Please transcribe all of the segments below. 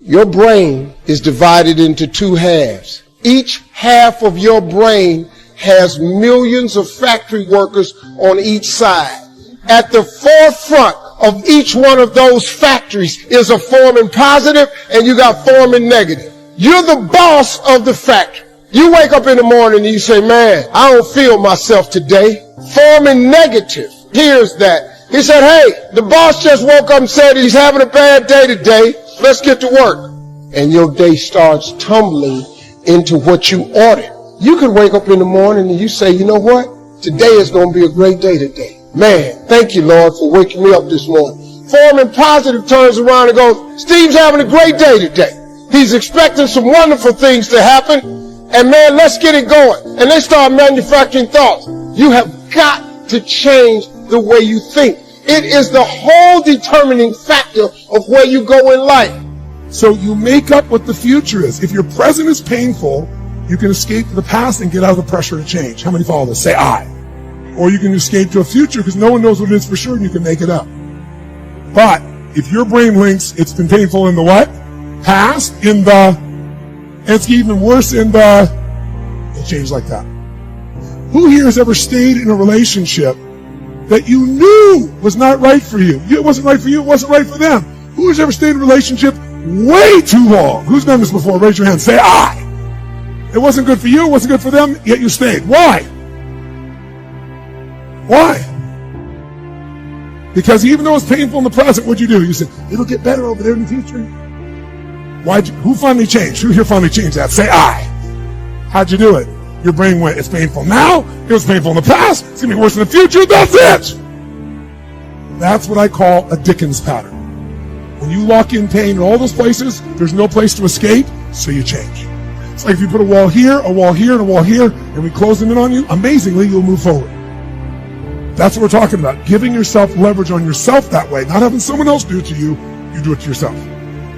Your brain is divided into two halves. Each half of your brain has millions of factory workers on each side. At the forefront of each one of those factories is a forming positive, and you got forming negative. You're the boss of the factory. You wake up in the morning and you say, man, I don't feel myself today. Forming negative hears that. He said, hey, the boss just woke up and said he's having a bad day today. Let's get to work. And your day starts tumbling into what you ordered. You could wake up in the morning and you say, you know what? Today is going to be a great day today. Man, thank you, Lord, for waking me up this morning. Forming positive turns around and goes, Steve's having a great day today. He's expecting some wonderful things to happen. And man, let's get it going. And they start manufacturing thoughts. You have got to change the way you think. It is the whole determining factor of where you go in life. So you make up what the future is. If your present is painful, you can escape to the past and get out of the pressure to change. How many follow this? Say I. Or you can escape to a future because no one knows what it is for sure and you can make it up. But if your brain links, it's been painful in the what? Past, in the, and it's even worse in the, it'll change like that. Who here has ever stayed in a relationship that you knew was not right for you? It wasn't right for you, it wasn't right for them. Who has ever stayed in a relationship way too long? Who's done this before? Raise your hand. Say I. It wasn't good for you, it wasn't good for them, yet you stayed. Why? Why? Because even though it's painful in the present, what'd you do? You said, it'll get better over there in the future. Who finally changed? Who here finally changed that? Say I. How'd you do it? Your brain went, it's painful now, it was painful in the past, it's going to be worse in the future, that's it! That's what I call a Dickens pattern. When you lock in pain in all those places, there's no place to escape, so you change. It's like if you put a wall here, and a wall here, and we close them in on you, amazingly, you'll move forward. That's what we're talking about. Giving yourself leverage on yourself that way, not having someone else do it to you, you do it to yourself.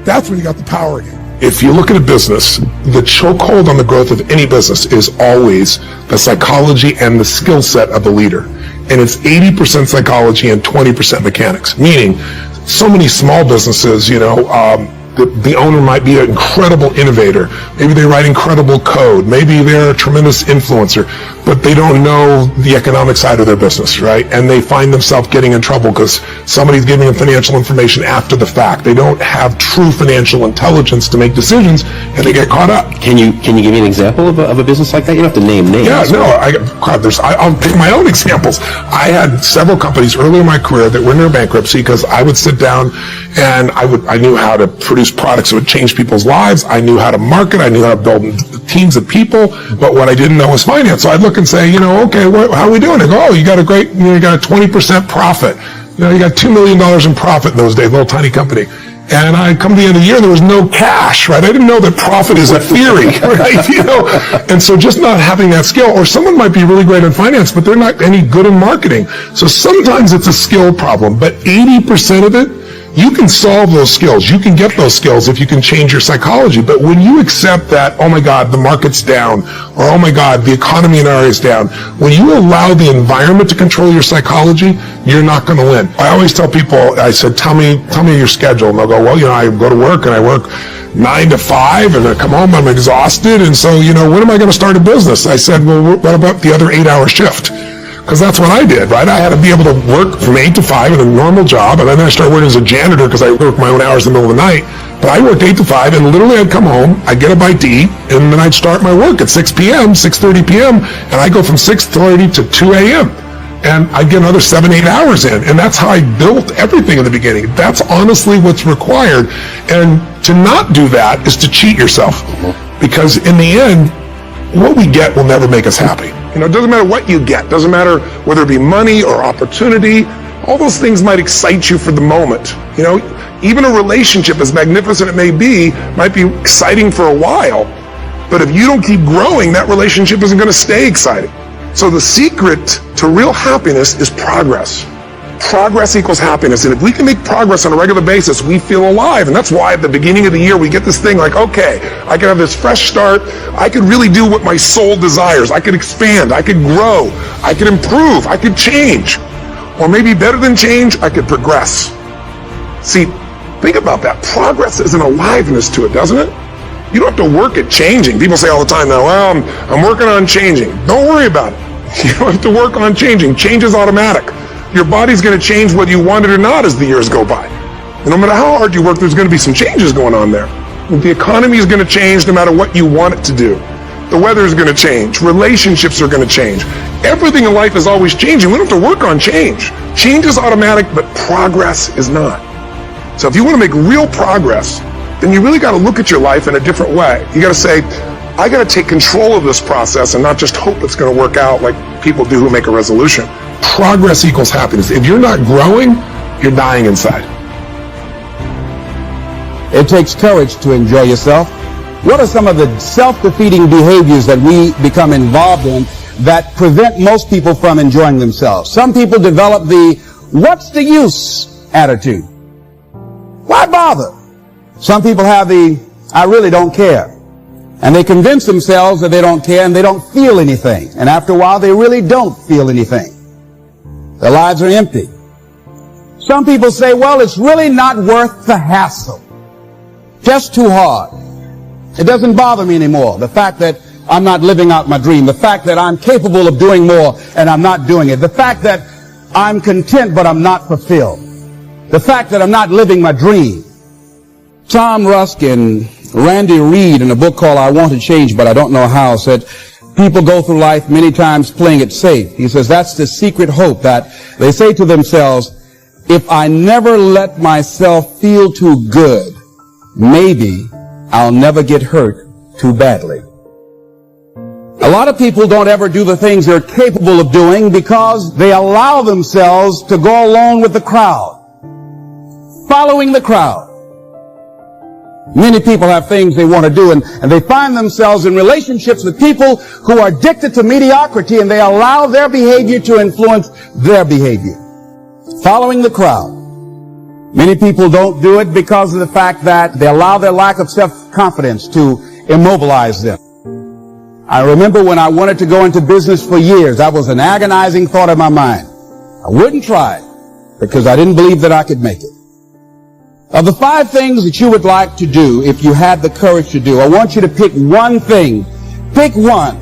That's when you got the power again. If you look at a business, the chokehold on the growth of any business is always the psychology and the skill set of the leader. And it's 80% psychology and 20% mechanics. Meaning, so many small businesses, the owner might be an incredible innovator. Maybe they write incredible code. Maybe they're a tremendous influencer, but they don't know the economic side of their business, right? And they find themselves getting in trouble because somebody's giving them financial information after the fact. They don't have true financial intelligence to make decisions, and they get caught up. Can you give me an example of a business like that? You don't have to name names. Yeah, no, I'll pick my own examples. I had several companies early in my career that were near bankruptcy because I would sit down and I knew how to produce products that would change people's lives. I knew how to market. I knew how to build teams of people. But what I didn't know was finance. So I'd look and say, okay, how are we doing? I go, oh, you got a 20% profit. You got $2 million in profit in those days, little tiny company. And I come to the end of the year, there was no cash, right? I didn't know that profit is a theory, right? And so just not having that skill, or someone might be really great in finance, but they're not any good in marketing. So sometimes it's a skill problem, but 80% of it, you can solve those skills. You can get those skills if you can change your psychology. But when you accept that, oh my God, the market's down, or oh my God, the economy in our area is down, when you allow the environment to control your psychology, you're not going to win. I always tell people, I said, tell me your schedule. And they'll go, well, I go to work and I work 9 to 5 and I come home, I'm exhausted. And so, when am I going to start a business? I said, well, what about the other 8-hour shift? Because that's what I did, right? I had to be able to work from 8 to 5 in a normal job, and then I started working as a janitor because I worked my own hours in the middle of the night. But I worked 8 to 5, and literally I'd come home, I'd get a bite to eat, and then I'd start my work at 6 p.m., 6:30 p.m., and I go from 6:30 to 2 a.m., and I'd get another 7-8 hours in, and that's how I built everything in the beginning. That's honestly what's required, and to not do that is to cheat yourself, because in the end, what we get will never make us happy. It doesn't matter what you get. Doesn't matter whether it be money or opportunity. All those things might excite you for the moment. Even a relationship, as magnificent it may be, might be exciting for a while. But if you don't keep growing, that relationship isn't going to stay exciting. So the secret to real happiness is progress. Progress equals happiness. And if we can make progress on a regular basis, we feel alive. And that's why at the beginning of the year, we get this thing like, okay, I can have this fresh start. I could really do what my soul desires. I could expand. I could grow. I could improve. I could change. Or maybe better than change, I could progress. See, Think about that. Progress is an aliveness to it, doesn't it? You don't have to work at changing. People say all the time now, well, I'm working on changing. Don't worry about it. You don't have to work on changing. Change is automatic. Your body's going to change whether you want it or not as the years go by. And no matter how hard you work, there's going to be some changes going on there. The economy is going to change no matter what you want it to do. The weather is going to change. Relationships are going to change. Everything in life is always changing. We don't have to work on change. Change is automatic, but progress is not. So if you want to make real progress, then you really got to look at your life in a different way. You got to say, I got to take control of this process and not just hope it's going to work out like people do who make a resolution. Progress equals happiness. If you're not growing, you're dying inside. It takes courage to enjoy yourself. What are some of the self-defeating behaviors that we become involved in that prevent most people from enjoying themselves? Some people develop the "what's the use" attitude. Why bother? Some people have the "I really don't care." And they convince themselves that they don't care and they don't feel anything. And after a while, they really don't feel anything. Their lives are empty. Some people say, well, it's really not worth the hassle. Just too hard. It doesn't bother me anymore. The fact that I'm not living out my dream. The fact that I'm capable of doing more and I'm not doing it. The fact that I'm content but I'm not fulfilled. The fact that I'm not living my dream. Tom Rusk and Randy Reed in a book called I Want to Change But I Don't Know How said, people go through life many times playing it safe. He says that's the secret hope, that they say to themselves, if I never let myself feel too good, maybe I'll never get hurt too badly. A lot of people don't ever do the things they're capable of doing because they allow themselves to go along with the crowd, following the crowd. Many people have things they want to do, and they find themselves in relationships with people who are addicted to mediocrity, and they allow their behavior to influence their behavior. Following the crowd. Many people don't do it because of the fact that they allow their lack of self-confidence to immobilize them. I remember when I wanted to go into business for years, that was an agonizing thought in my mind. I wouldn't try it because I didn't believe that I could make it. Of the 5 things that you would like to do, if you had the courage to do, I want you to pick one thing. Pick one.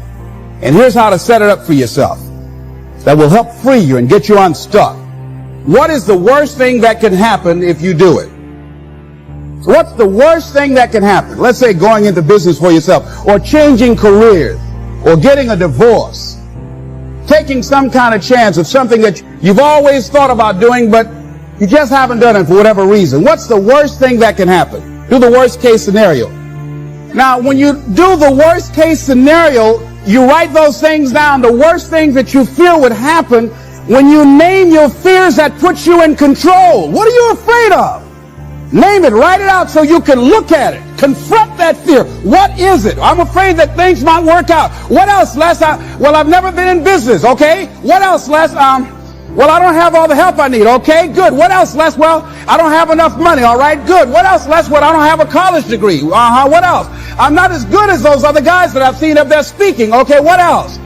And here's how to set it up for yourself that will help free you and get you unstuck. What is the worst thing that can happen if you do it? What's the worst thing that can happen? Let's say going into business for yourself, or changing careers, or getting a divorce, taking some kind of chance of something that you've always thought about doing, but you just haven't done it for whatever reason. What's the worst thing that can happen? Do the worst case scenario. Now, when you do the worst case scenario, you write those things down, the worst things that you feel would happen. When you name your fears, that puts you in control. What are you afraid of? Name it, write it out so you can look at it. Confront that fear. What is it? I'm afraid that things might work out. What else, Les? Well, I've never been in business, okay? What else, Les? Well, I don't have all the help I need. Okay, good. What else, Les? Well, I don't have enough money. All right, good. What else, Les? Well, I don't have a college degree. What else? I'm not as good as those other guys that I've seen up there speaking. Okay, what else?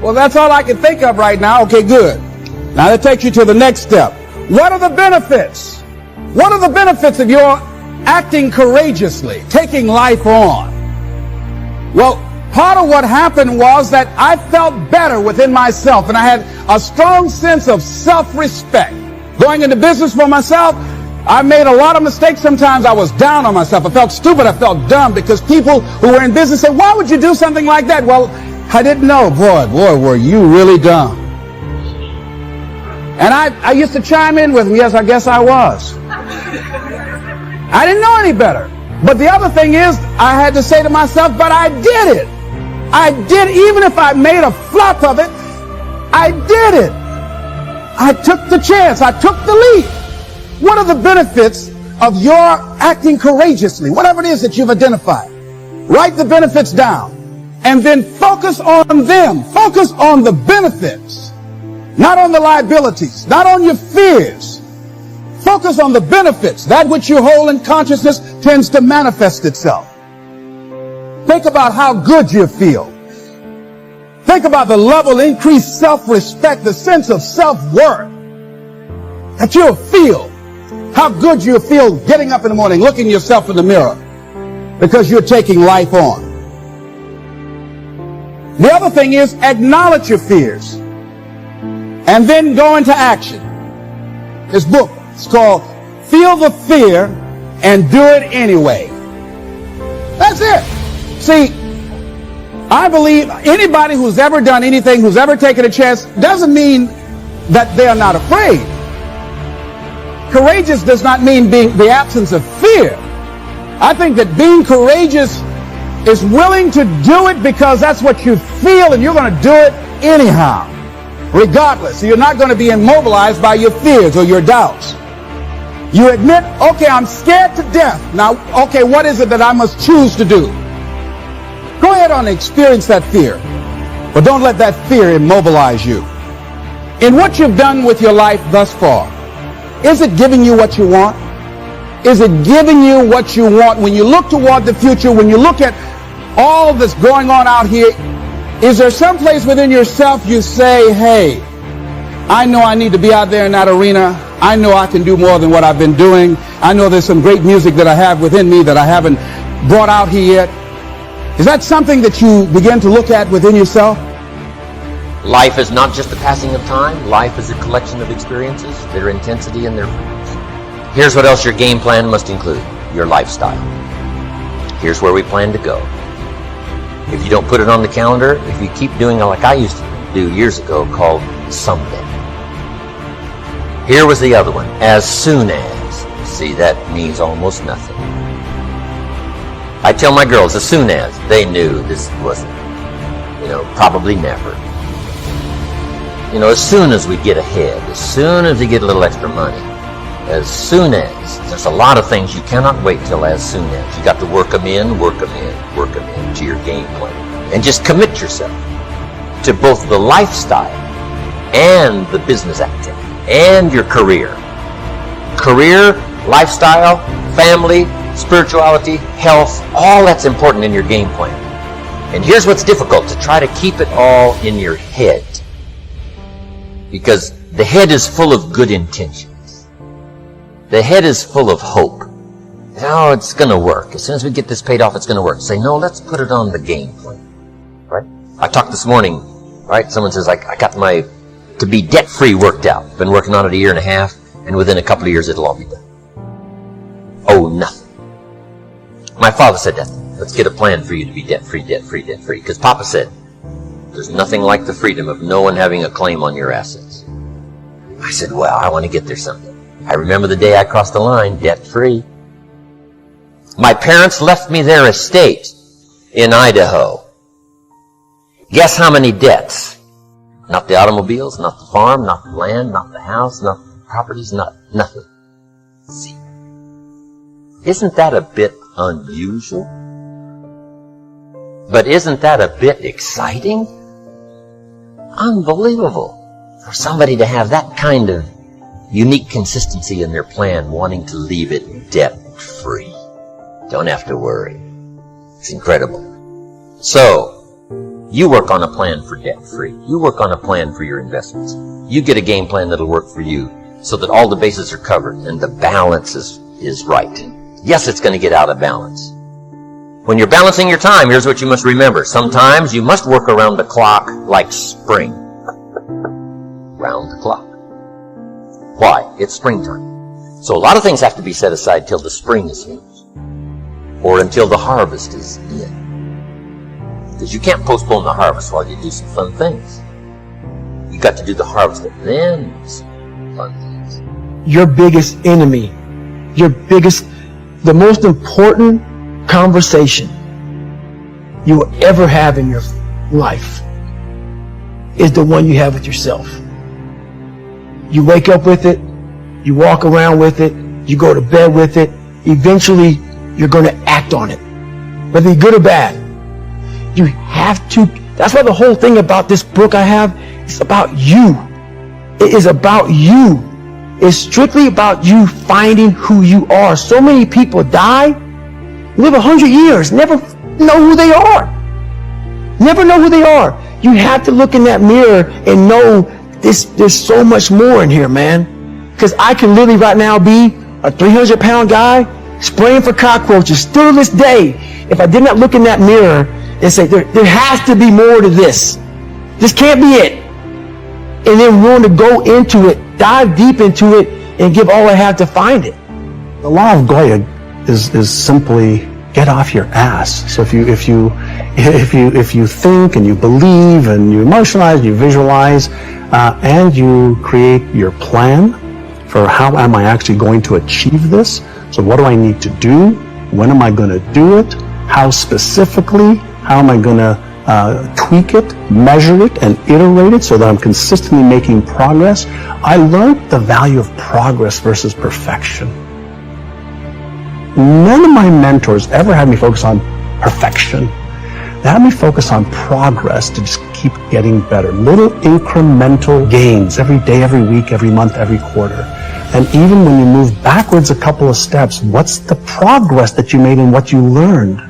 Well, that's all I can think of right now. Okay, good. Now that takes you to the next step. What are the benefits? What are the benefits of your acting courageously, taking life on? Well, part of what happened was that I felt better within myself, and I had a strong sense of self-respect. Going into business for myself, I made a lot of mistakes. Sometimes I was down on myself. I felt stupid. I felt dumb because people who were in business said, why would you do something like that? Well, I didn't know. Boy, were you really dumb. And I used to chime in with them. Yes, I guess I was. I didn't know any better. But the other thing is, I had to say to myself, but I did it. I did, even if I made a flop of it, I did it. I took the chance. I took the leap. What are the benefits of your acting courageously? Whatever it is that you've identified. Write the benefits down. And then focus on them. Focus on the benefits. Not on the liabilities. Not on your fears. Focus on the benefits. That which you hold in consciousness tends to manifest itself. Think about how good you feel. Think about the level of increased self-respect, the sense of self-worth that you'll feel. how good you feel getting up in the morning, looking yourself in the mirror, because you're taking life on. The other thing is acknowledge your fears and then go into action. This book is called Feel the Fear and Do It Anyway. That's it. See, I believe anybody who's ever done anything, who's ever taken a chance, doesn't mean that they are not afraid. Courageous does not mean being the absence of fear. I think that being courageous is willing to do it because that's what you feel, and you're going to do it anyhow, regardless. So you're not going to be immobilized by your fears or your doubts. You admit, okay, I'm scared to death. Now, okay, what is it that I must choose to do? Go ahead and experience that fear, but don't let that fear immobilize you. In what you've done with your life thus far, is it giving you what you want? Is it giving you what you want? When you look toward the future, when you look at all that's going on out here, is there some place within yourself you say, hey, I know I need to be out there in that arena. I know I can do more than what I've been doing. I know there's some great music that I have within me that I haven't brought out here yet. Is that something that you begin to look at within yourself? Life is not just a passing of time. Life is a collection of experiences, their intensity and their frequency. Here's what else your game plan must include: your lifestyle. Here's where we plan to go. If you don't put it on the calendar, if you keep doing it like I used to do years ago, called someday. Here was the other one: as soon as. See, that means almost nothing. I tell my girls, as soon as, they knew this wasn't, probably never. As soon as we get ahead, as soon as we get a little extra money, as soon as. There's a lot of things you cannot wait till as soon as. You got to work them in to your game plan. And just commit yourself to both the lifestyle and the business activity and your career. Career, lifestyle, family, spirituality, health, all that's important in your game plan. And here's what's difficult: to try to keep it all in your head. Because the head is full of good intentions. The head is full of hope. Oh, it's going to work. As soon as we get this paid off, it's going to work. Say, no, let's put it on the game plan. Right? I talked this morning, right? Someone says, I got my to be debt-free worked out. Been working on it a year and a half, and within a couple of years, it'll all be done. Oh, nothing. My father said that. Let's get a plan for you to be debt-free. Because Papa said, there's nothing like the freedom of no one having a claim on your assets. I said, well, I want to get there someday. I remember the day I crossed the line, debt-free. My parents left me their estate in Idaho. Guess how many debts? Not the automobiles, not the farm, not the land, not the house, not the properties, nothing. See, isn't that a bit unusual? But isn't that a bit exciting? Unbelievable for somebody to have that kind of unique consistency in their plan, wanting to leave it debt-free. Don't have to worry. It's incredible. So, you work on a plan for debt-free. You work on a plan for your investments. You get a game plan that'll work for you so that all the bases are covered and the balance is right. Yes, it's going to get out of balance. When you're balancing your time, here's what you must remember. Sometimes you must work around the clock like spring. Round the clock. Why? It's springtime. So a lot of things have to be set aside till the spring is here. Or until the harvest is in. Because you can't postpone the harvest while you do some fun things. You got to do the harvest and then some fun things. Your biggest enemy, the most important conversation you will ever have in your life is the one you have with yourself. You wake up with it, you walk around with it, you go to bed with it, eventually you're going to act on it, whether you're good or bad. You have to. That's why the whole thing about this book I have is about you. It is about you. It's strictly about you finding who you are. So many people die, live 100 years, never know who they are. Never know who they are. You have to look in that mirror and know there's so much more in here, man. Because I can literally right now be a 300-pound guy spraying for cockroaches. Still to this day, if I did not look in that mirror and say, there has to be more to this. This can't be it. And then willing to go into it, dive deep into it, and give all I have to find it. The law of Goya is simply get off your ass. So if you think and you believe and you emotionalize, you visualize, and you create your plan for how am I actually going to achieve this? So what do I need to do? When am I going to do it? How specifically? How am I going to tweak it, measure it, and iterate it so that I'm consistently making progress? I learned the value of progress versus perfection. None of my mentors ever had me focus on perfection. They had me focus on progress to just keep getting better. Little incremental gains every day, every week, every month, every quarter. And even when you move backwards a couple of steps, what's the progress that you made in what you learned?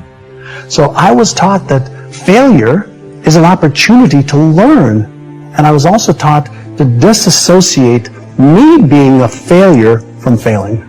So I was taught that failure is an opportunity to learn. And I was also taught to disassociate me being a failure from failing.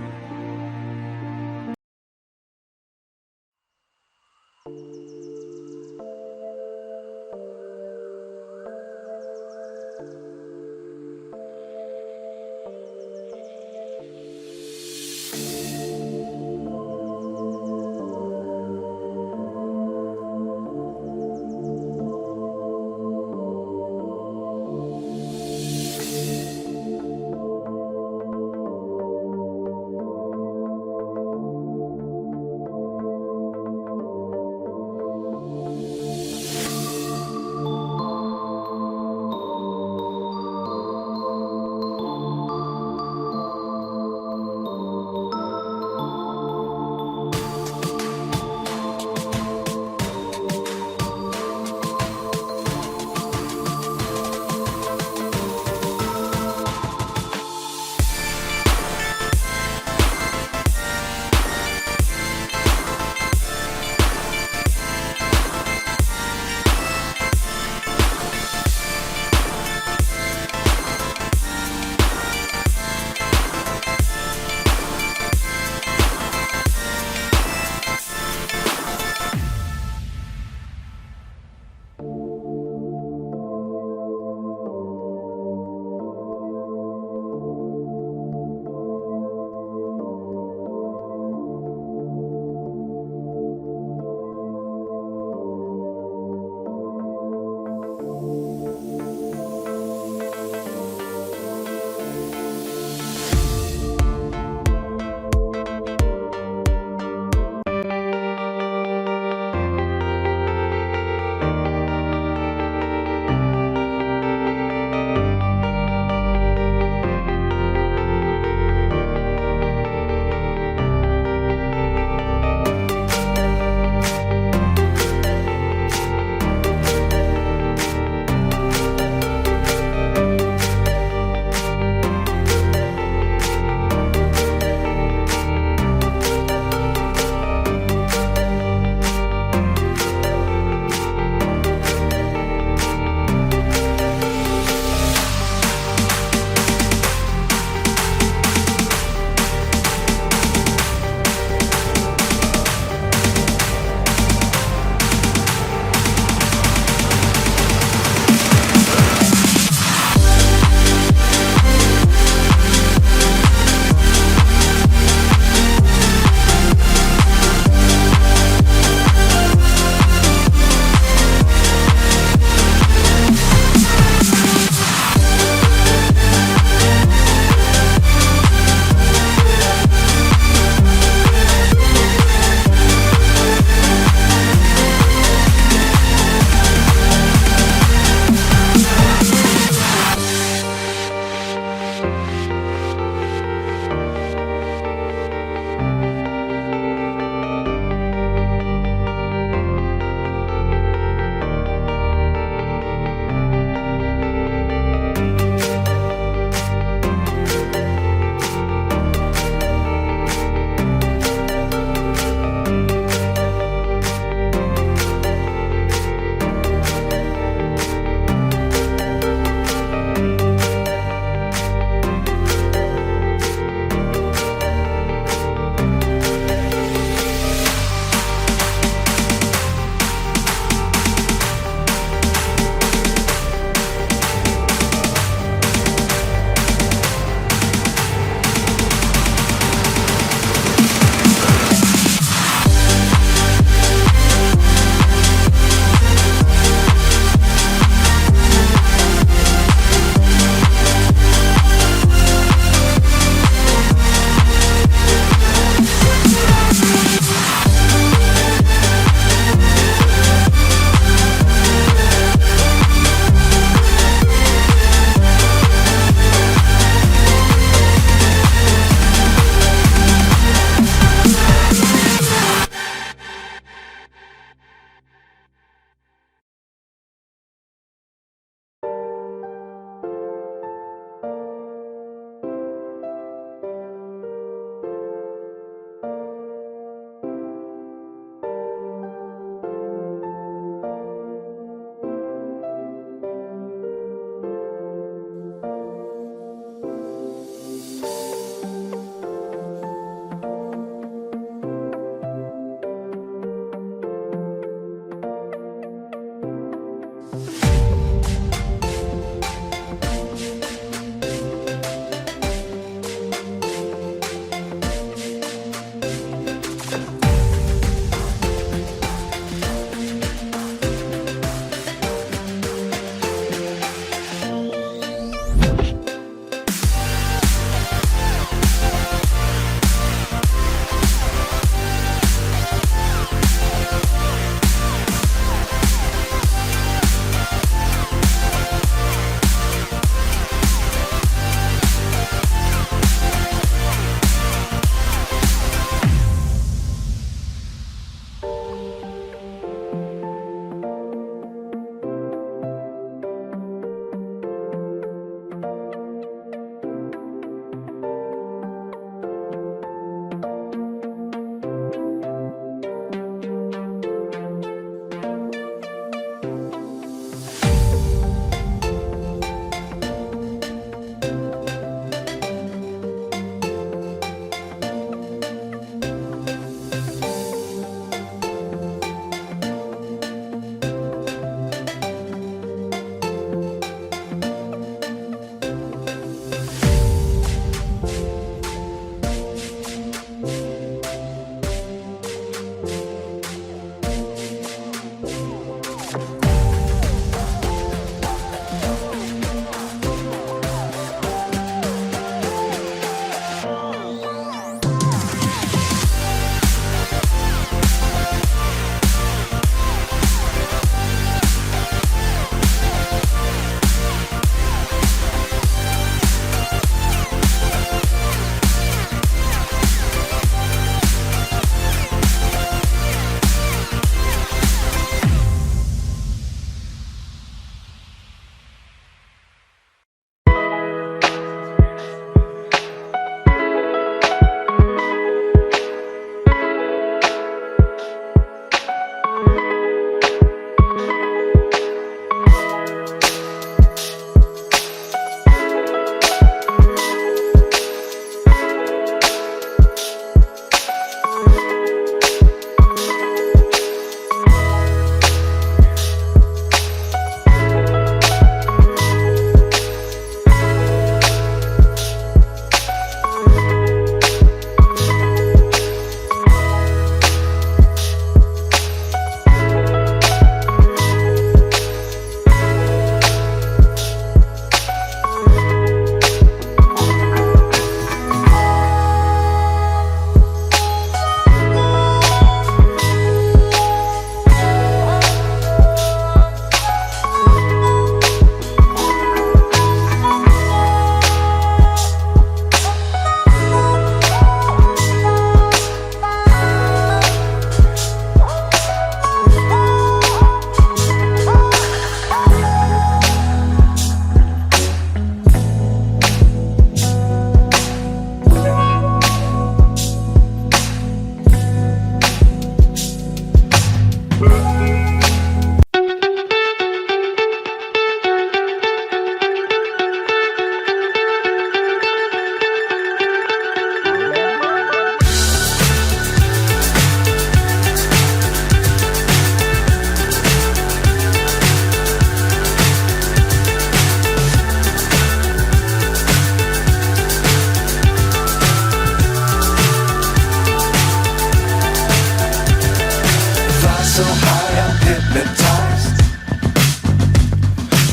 so high I'm hypnotized.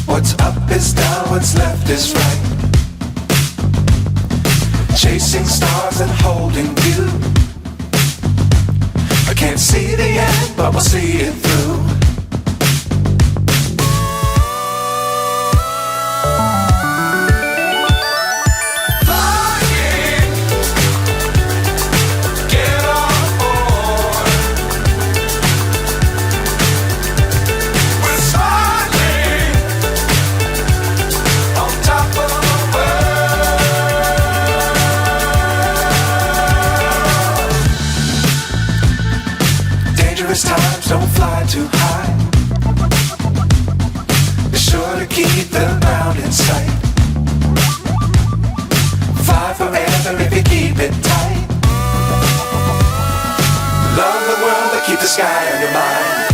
What's up is down, what's left is right. Chasing stars and holding you. I can't see the end, but we'll see it through. Times don't fly too high. Be sure to keep the ground in sight. Fly forever if you keep it tight. Love the world but keep the sky on your mind.